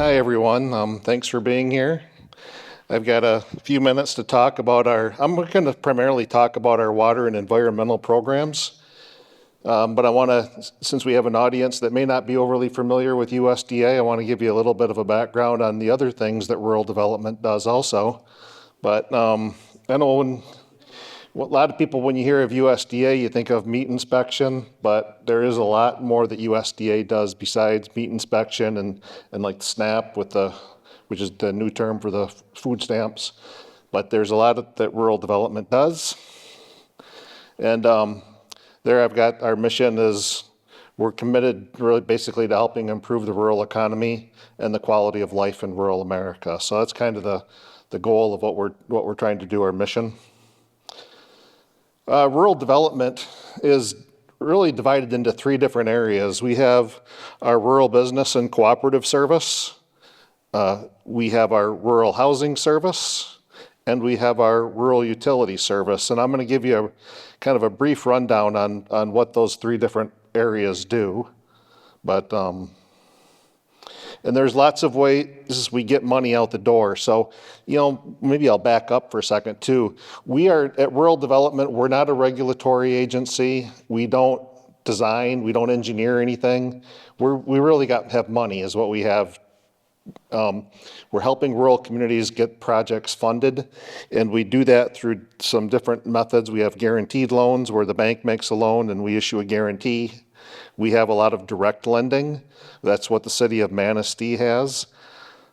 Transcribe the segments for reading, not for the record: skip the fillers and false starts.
Hi, everyone. Thanks for being here. I've got a few minutes to talk about I'm going to primarily talk about our water and environmental programs. But I want to, since we have an audience that may not be overly familiar with USDA, I want to give you a little bit of a background on the other things that rural development does also. But I know a lot of people, when you hear of USDA, you think of meat inspection, but there is a lot more that USDA does besides meat inspection and like SNAP which is the new term for the food stamps. But there's a lot that rural development does. And there I've got our mission is we're committed really basically to helping improve the rural economy and the quality of life in rural America. So that's kind of the goal of what we're trying to do, our mission. Rural development is really divided into three different areas. We have our rural business and cooperative service. We have our rural housing service, and we have our rural utility service. And I'm going to give you kind of a brief rundown on what those three different areas do. But and there's lots of ways we get money out the door. So, maybe I'll back up for a second too. We are at Rural Development, we're not a regulatory agency. We don't design, we don't engineer anything. We really have money is what we have. We're helping rural communities get projects funded, and we do that through some different methods. We have guaranteed loans where the bank makes a loan and we issue a guarantee. We have a lot of direct lending. That's what the city of Manistee has.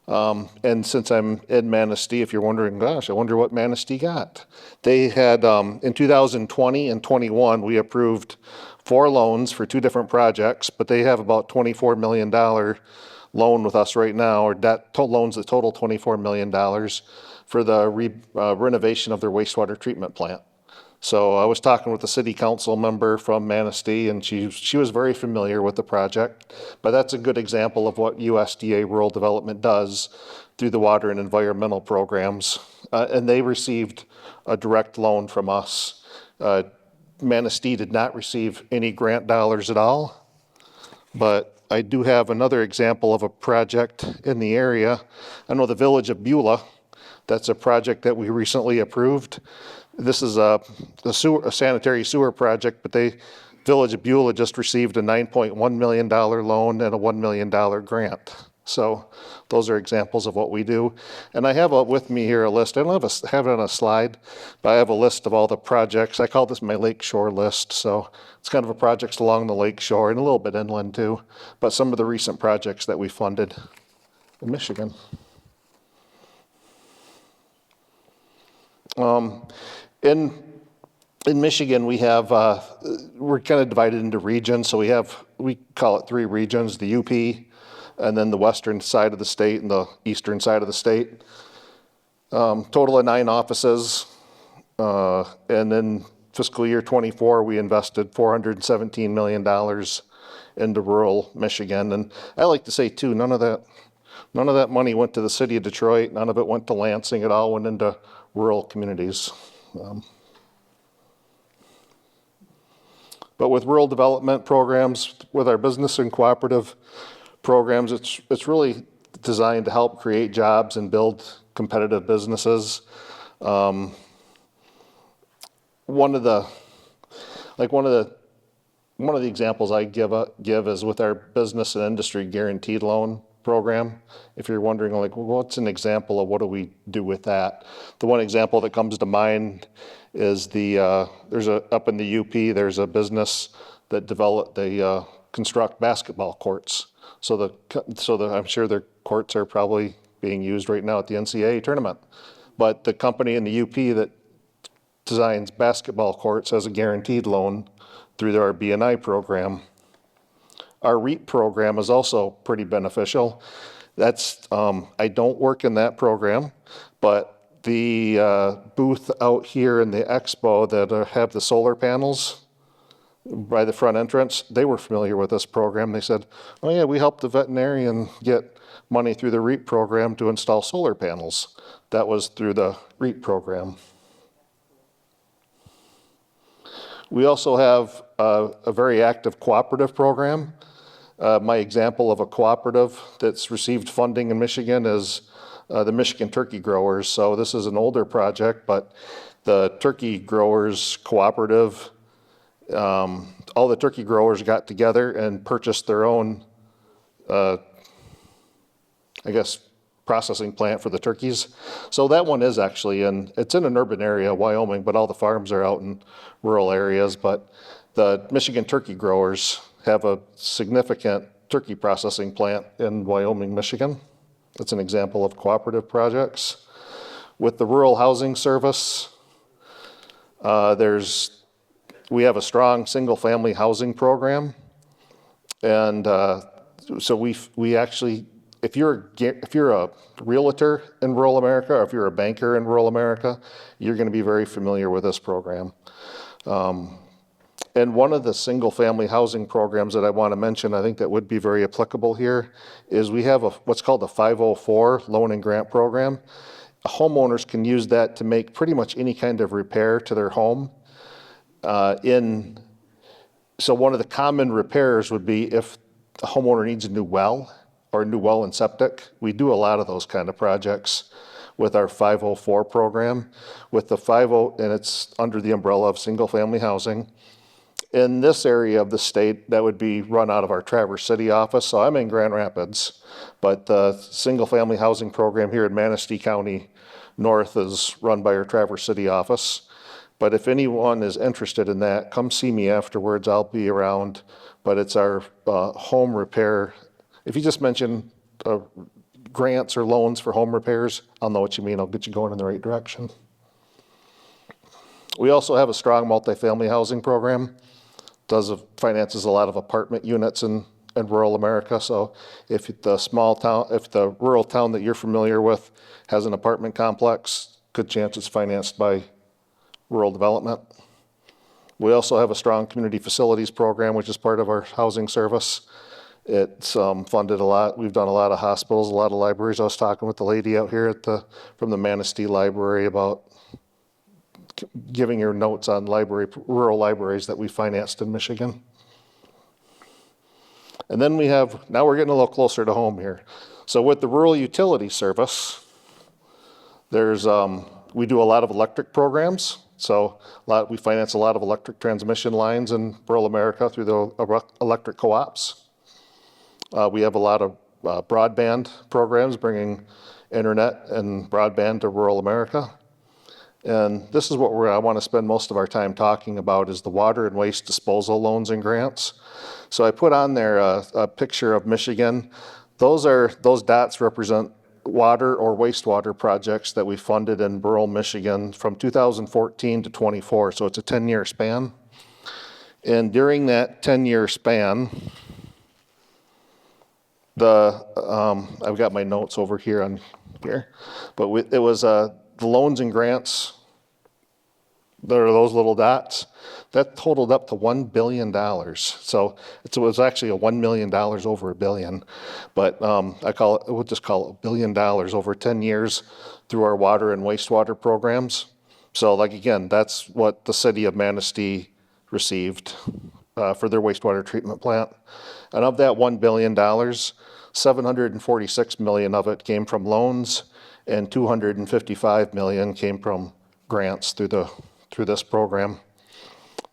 And since I'm in Manistee, if you're wondering, gosh, I wonder what Manistee got. They had, in 2020 and 21, we approved 4 loans for 2 different projects, but they have about $24 million loan with us right now, or debt loans that total $24 million for the renovation of their wastewater treatment plant. So I was talking with a city council member from Manistee, and she was very familiar with the project. But that's a good example of what USDA Rural Development does through the water and environmental programs. And they received a direct loan from us. Manistee did not receive any grant dollars at all. But I do have another example of a project in the area. I know the village of Beulah. That's a project that we recently approved. This is a sanitary sewer project, but Village of Beulah just received a $9.1 million loan and a $1 million grant. So those are examples of what we do. And I have with me here a list. I don't have it on a slide, but I have a list of all the projects. I call this my lakeshore list. So it's kind of a projects along the lakeshore and a little bit inland too, but some of the recent projects that we funded in Michigan. In Michigan, we have, we're kind of divided into regions. So we call it 3 regions, the UP, and then the western side of the state and the eastern side of the state. Total of 9 offices. And in fiscal year 24, we invested $417 million into rural Michigan. And I like to say too, none of that money went to the city of Detroit. None of it went to Lansing. It all went into rural communities. But with rural development programs, with our business and cooperative programs, it's really designed to help create jobs and build competitive businesses. One of the examples I give is with our business and industry guaranteed loan program. If you're wondering, well, what's an example of what do we do with that? The one example that comes to mind is up in the UP, there's a business that they construct basketball courts. So I'm sure their courts are probably being used right now at the NCAA tournament. But the company in the UP that designs basketball courts has a guaranteed loan through their BNI program. Our REAP program is also pretty beneficial. That's I don't work in that program, but the booth out here in the expo that have the solar panels by the front entrance, they were familiar with this program. They said, oh yeah, we helped the veterinarian get money through the REAP program to install solar panels. That was through the REAP program. We also have a very active cooperative program. My example of a cooperative that's received funding in Michigan is the Michigan Turkey Growers. So this is an older project, but the Turkey Growers Cooperative, all the turkey growers got together and purchased their own, I guess, processing plant for the turkeys. So that one is actually it's in an urban area, Wyoming, but all the farms are out in rural areas. But the Michigan Turkey Growers have a significant turkey processing plant in Wyoming, Michigan. That's an example of cooperative projects. With the Rural Housing Service, we have a strong single-family housing program, and so we actually, if you're a realtor in rural America, or if you're a banker in rural America, you're going to be very familiar with this program. And one of the single-family housing programs that I want to mention, I think that would be very applicable here, is we have what's called the 504 loan and grant program. Homeowners can use that to make pretty much any kind of repair to their home. So one of the common repairs would be if the homeowner needs a new well or a new well and septic. We do a lot of those kind of projects with our 504 program. With the 50, and it's under the umbrella of single-family housing. In this area of the state, that would be run out of our Traverse City office. So I'm in Grand Rapids, but the single-family housing program here in Manistee County North is run by our Traverse City office. But if anyone is interested in that, come see me afterwards. I'll be around. But it's our home repair. If you just mention grants or loans for home repairs, I'll know what you mean. I'll get you going in the right direction. We also have a strong multifamily housing program. Finances a lot of apartment units in rural America. So if the rural town that you're familiar with has an apartment complex, good chance it's financed by rural development. We also have a strong community facilities program, which is part of our housing service. It's funded a lot. We've done a lot of hospitals, a lot of libraries. I was talking with the lady out here from the Manistee Library about giving her notes on rural libraries that we financed in Michigan. And then now we're getting a little closer to home here. So with the Rural Utility Service, we do a lot of electric programs. So we finance a lot of electric transmission lines in rural America through the electric co-ops. We have a lot of broadband programs bringing internet and broadband to rural America. And this is what I want to spend most of our time talking about, is the water and waste disposal loans and grants. So I put on there a picture of Michigan. Those dots represent water or wastewater projects that we funded in rural Michigan from 2014 to 24. So it's a 10-year span. And during that 10-year span, I've got my notes over here but it was the loans and grants. There are those little dots. That totaled up to $1 billion. So it was actually $1 million over $1 billion. But we'll just call it $1 billion over 10 years through our water and wastewater programs. So again, that's what the city of Manistee received for their wastewater treatment plant. And of that $1 billion, $746 million of it came from loans, and $255 million came from grants through this program.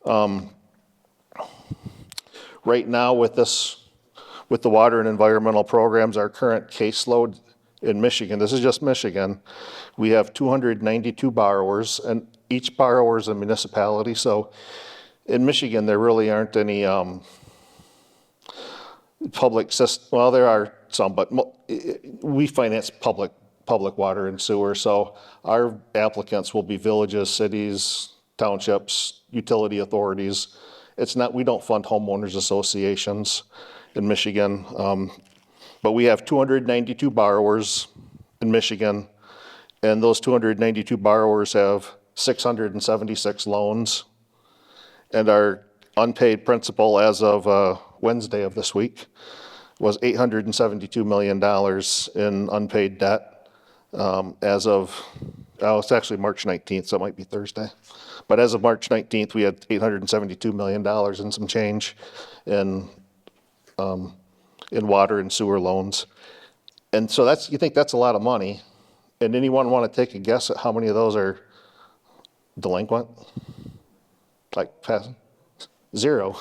Right now with the water and environmental programs, our current caseload in Michigan, this is just Michigan, we have 292 borrowers, and each borrower is a municipality. So in Michigan, there really aren't any public system. Well, there are some, but we finance public water and sewer. So our applicants will be villages, cities, townships, utility authorities. We don't fund homeowners associations in Michigan, but we have 292 borrowers in Michigan, and those 292 borrowers have 676 loans, and our unpaid principal as of Wednesday of this week was $872 million in unpaid debt as of, it's actually March 19th, so it might be Thursday. But as of March 19th, we had $872 million and some change in in water and sewer loans. And so you think that's a lot of money. And anyone want to take a guess at how many of those are delinquent? Like zero.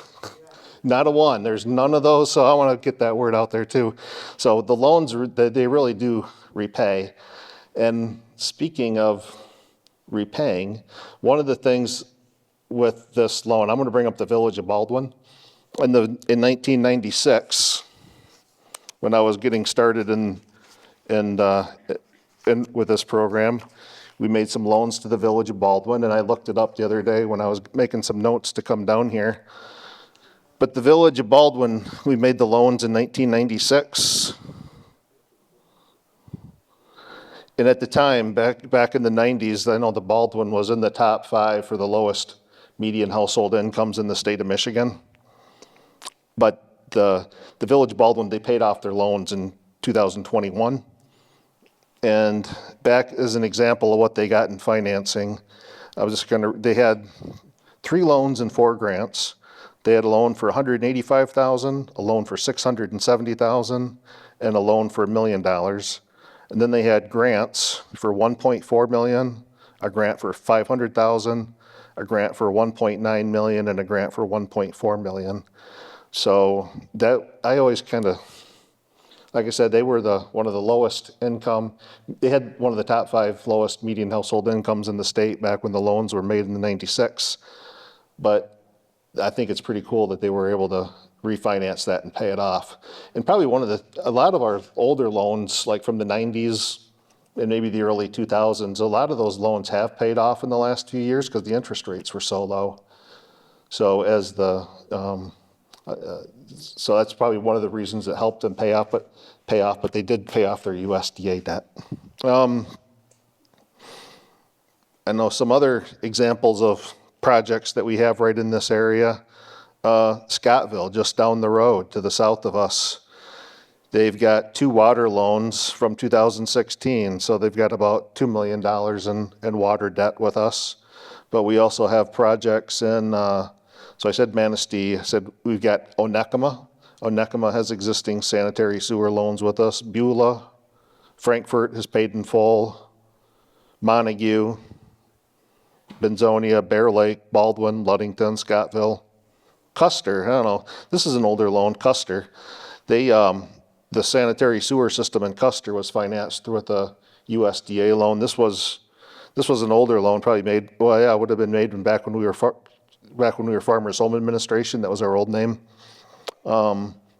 Not a one. There's none of those, so I want to get that word out there too. So the loans, they really do repay. And speaking of repaying, one of the things with this loan, I'm going to bring up the Village of Baldwin. In 1996, when I was getting started with this program, we made some loans to the Village of Baldwin, and I looked it up the other day when I was making some notes to come down here. But the Village of Baldwin, we made the loans in 1996. And at the time, back in the 90s, I know the Baldwin was in the top 5 for the lowest median household incomes in the state of Michigan. But the Village of Baldwin, they paid off their loans in 2021. And back as an example of what they got in financing, they had 3 loans and 4 grants. They had a loan for $185,000, a loan for $670,000, and a loan for $1 million. And then they had grants for $1.4 million, a grant for $500,000, a grant for $1.9 million, and a grant for $1.4 million. So that, I always kind of, like I said, they were one of the lowest income. They had one of the top 5 lowest median household incomes in the state back when the loans were made in the 96. But I think it's pretty cool that they were able to refinance that and pay it off. And probably a lot of our older loans, like from the 90s and maybe the early 2000s, a lot of those loans have paid off in the last few years because the interest rates were so low. So so that's probably one of the reasons that helped them pay off, but they did pay off their USDA debt. I know some other examples of projects that we have right in this area. Scottville, just down the road to the south of us. They've got 2 water loans from 2016, so they've got about $2 million in water debt with us. But we also have projects in, so I said Manistee, I said we've got Onekama. Onekama has existing sanitary sewer loans with us. Beulah, Frankfort has paid in full. Montague, Benzonia, Bear Lake, Baldwin, Ludington, Scottville. Custer, I don't know, this is an older loan, Custer. The sanitary sewer system in Custer was financed with a USDA loan. This was an older loan, probably made, well, yeah, it would have been made back when we were Farmers Home Administration. That was our old name.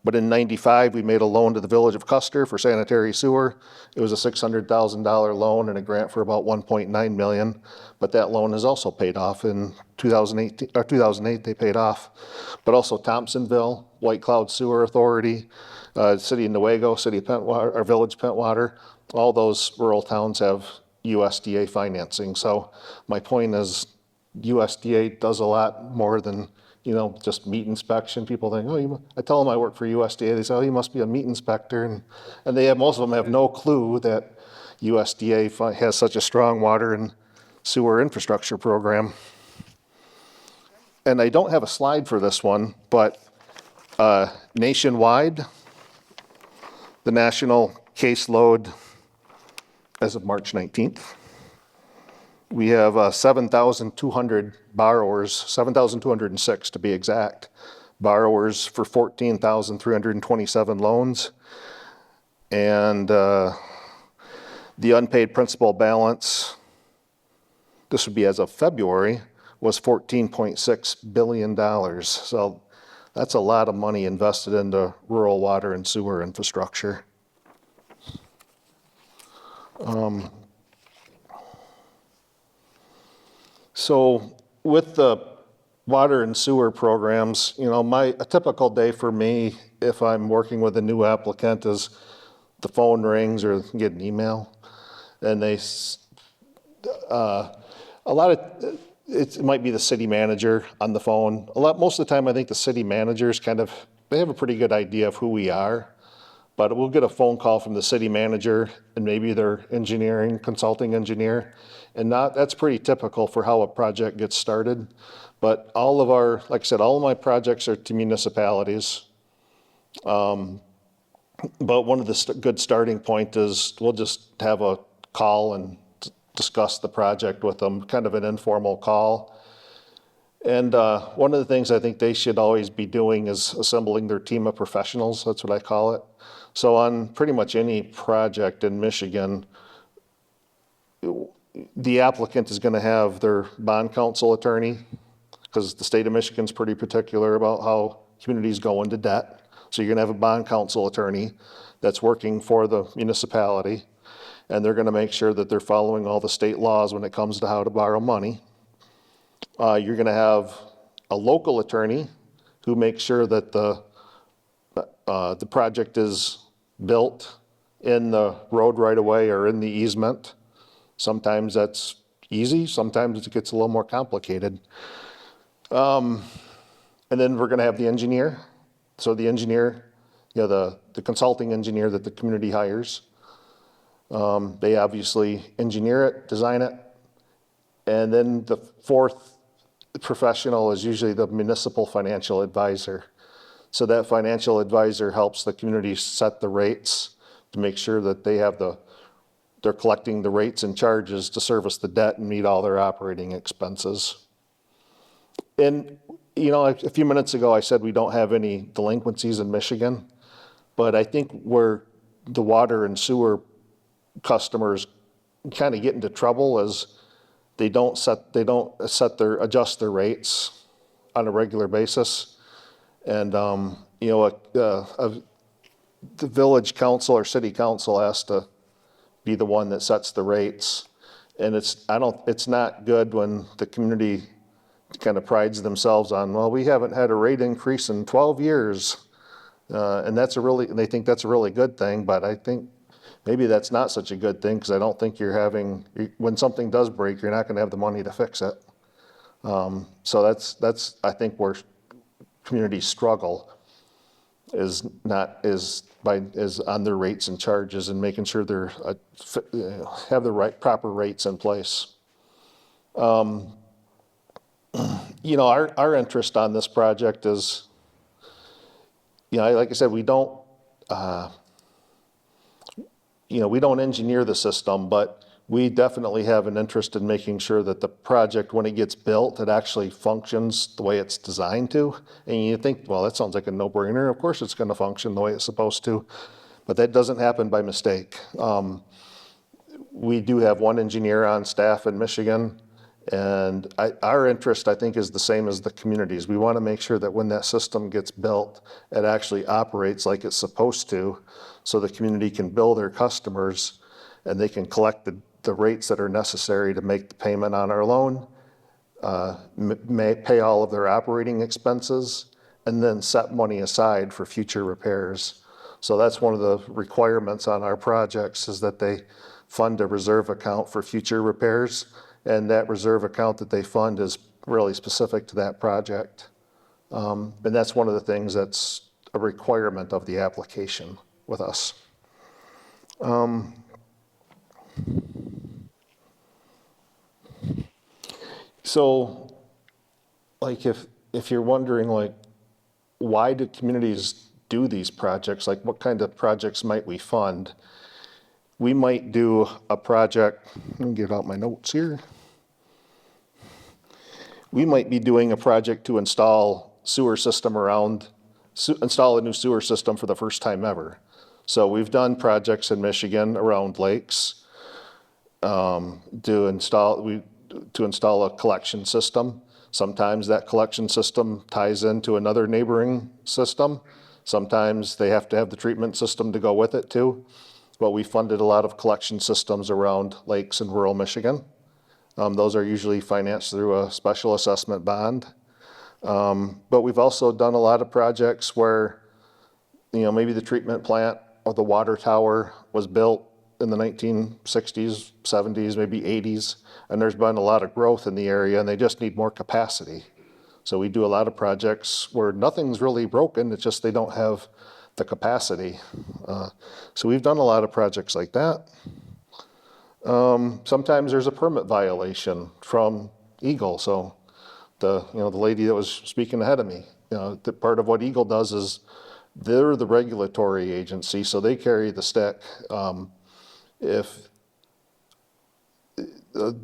But in 95, we made a loan to the Village of Custer for sanitary sewer. It was a $600,000 loan and a grant for about $1.9 million. But that loan is also paid off in 2008 they paid off. But also Thompsonville, White Cloud Sewer Authority, City of Newaygo, City of Pentwater, or Village Pentwater, all those rural towns have USDA financing. So my point is USDA does a lot more than just meat inspection. People think, I tell them I work for USDA. They say, you must be a meat inspector. And most of them have no clue that USDA has such a strong water and sewer infrastructure program. And I don't have a slide for this one, but nationwide, the national caseload as of March 19th, we have 7,200 borrowers, 7,206 to be exact, borrowers for 14,327 loans. And the unpaid principal balance, this would be as of February, was $14.6 billion. So that's a lot of money invested into rural water and sewer infrastructure. So with the water and sewer programs, a typical day for me, if I'm working with a new applicant, is the phone rings or get an email, and it might be the city manager on the phone. Most of the time, I think the city managers they have a pretty good idea of who we are, but we'll get a phone call from the city manager and maybe their consulting engineer. And that's pretty typical for how a project gets started. But like I said, all of my projects are to municipalities. But one of the good starting point is we'll just have a call and discuss the project with them, kind of an informal call. And one of the things I think they should always be doing is assembling their team of professionals. That's what I call it. So on pretty much any project in Michigan, the applicant is going to have their bond counsel attorney, because the state of Michigan's pretty particular about how communities go into debt. So you're going to have a bond counsel attorney that's working for the municipality, and they're going to make sure that they're following all the state laws when it comes to how to borrow money. You're going to have a local attorney who makes sure that the project is built in the road right of way or in the easement. Sometimes that's easy, sometimes it gets a little more complicated. And then we're going to have the engineer. So the engineer, the consulting engineer that the community hires, they obviously engineer it, design it. And then the fourth professional is usually the municipal financial advisor. So that financial advisor helps the community set the rates to make sure that they're collecting the rates and charges to service the debt and meet all their operating expenses. And, a few minutes ago I said we don't have any delinquencies in Michigan, but I think where the water and sewer customers kind of get into trouble is they don't adjust their rates on a regular basis. And, the village council or city council has to be the one that sets the rates. And it's not good when the community kind of prides themselves on, well, we haven't had a rate increase in 12 years. And they think that's a really good thing, but I think maybe that's not such a good thing, because I don't think when something does break, you're not going to have the money to fix it. So that's I think where communities struggle is on their rates and charges and making sure they're have the proper rates in place. Our interest on this project is, like I said, we don't engineer the system, but we definitely have an interest in making sure that the project, when it gets built, it actually functions the way it's designed to. And you think, well, that sounds like a no-brainer. Of course it's going to function the way it's supposed to, but that doesn't happen by mistake. We do have one engineer on staff in Michigan, and our interest, I think, is the same as the communities. We want to make sure that when that system gets built, it actually operates like it's supposed to, so the community can bill their customers and they can collect the rates that are necessary to make the payment on our loan, pay all of their operating expenses, and then set money aside for future repairs. So that's one of the requirements on our projects, is that they fund a reserve account for future repairs. And that reserve account that they fund is really specific to that project. And that's one of the things that's a requirement of the application with us. So, like, if you're wondering, like, why do communities do these projects? Like, what kind of projects might we fund? We might do a project, let me get out my notes here. We might be doing a project to install install a new sewer system for the first time ever. So we've done projects in Michigan around lakes to install a collection system. Sometimes that collection system ties into another neighboring system. Sometimes they have to have the treatment system to go with it too. But we funded a lot of collection systems around lakes in rural Michigan. Those are usually financed through a special assessment bond. But we've also done a lot of projects where, maybe the treatment plant or the water tower was built in the 1960s, 70s, maybe 80s, and there's been a lot of growth in the area and they just need more capacity. So we do a lot of projects where nothing's really broken, it's just they don't have the capacity. So we've done a lot of projects like that. Sometimes there's a permit violation from Eagle. So the lady that was speaking ahead of me, part of what Eagle does is They're the regulatory agency, so they carry the stick. If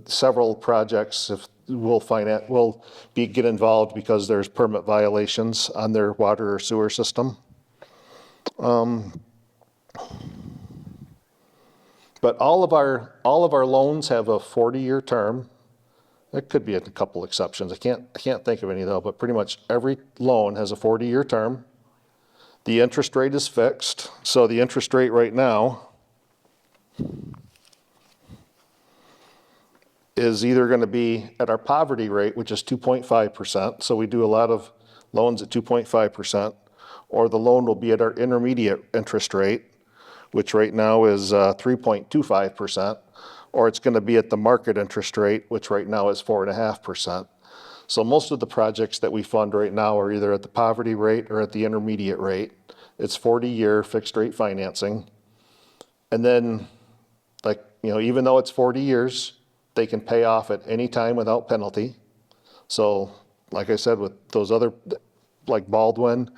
several projects will get involved because there's permit violations on their water or sewer system. But all of our loans have a 40-year term. There could be a couple exceptions. I can't think of any though, but pretty much every loan has a 40-year term. The interest rate is fixed. So the interest rate right now is either going to be at our poverty rate, which is 2.5%. So we do a lot of loans at 2.5%, or the loan will be at our intermediate interest rate, which right now is 3.25%, or it's going to be at the market interest rate, which right now is 4.5%. So most of the projects that we fund right now are either at the poverty rate or at the intermediate rate. It's 40-year fixed rate financing. And then, like, you know, even though it's 40 years, they can pay off at any time without penalty. So, like I said, with those other, like Baldwin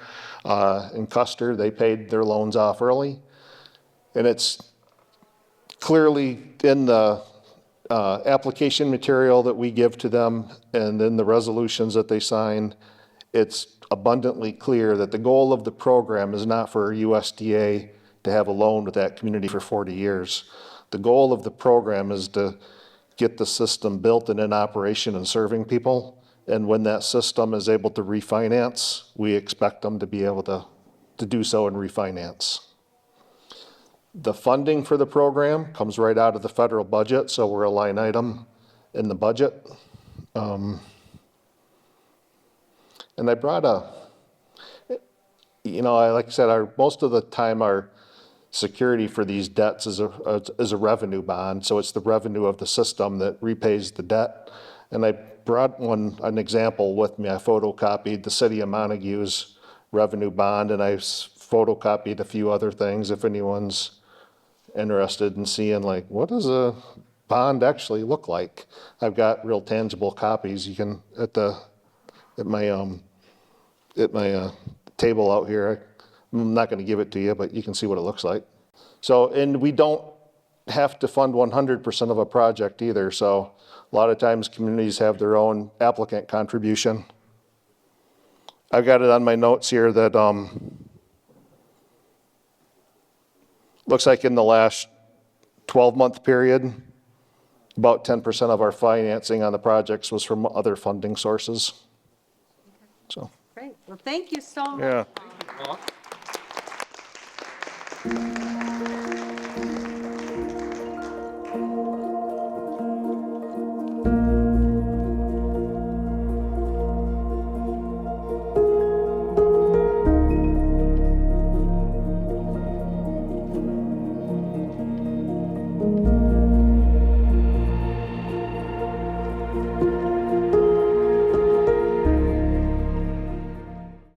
and Custer, they paid their loans off early. And it's clearly in the application material that we give to them and in the resolutions that they sign, it's abundantly clear that the goal of the program is not for USDA to have a loan with that community for 40 years. The goal of the program is to get the system built and in operation and serving people. And when that system is able to refinance, we expect them to be able to do so and refinance. The funding for the program comes right out of the federal budget, so we're a line item in the budget. And I brought like I said, most of the time our security for these debts is a revenue bond, so it's the revenue of the system that repays the debt. And I brought an example with me. I photocopied the City of Montague's revenue bond, and I photocopied a few other things if anyone's interested in seeing, like, what does a bond actually look like? I've got real tangible copies. You can at my table out here. I'm not going to give it to you, but you can see what it looks like. So, and we don't have to fund 100% of a project either. So a lot of times communities have their own applicant contribution. I've got it on my notes here that looks like in the last 12-month period, about 10% of our financing on the projects was from other funding sources. So. Great. Well, thank you so much. Yeah. Paul.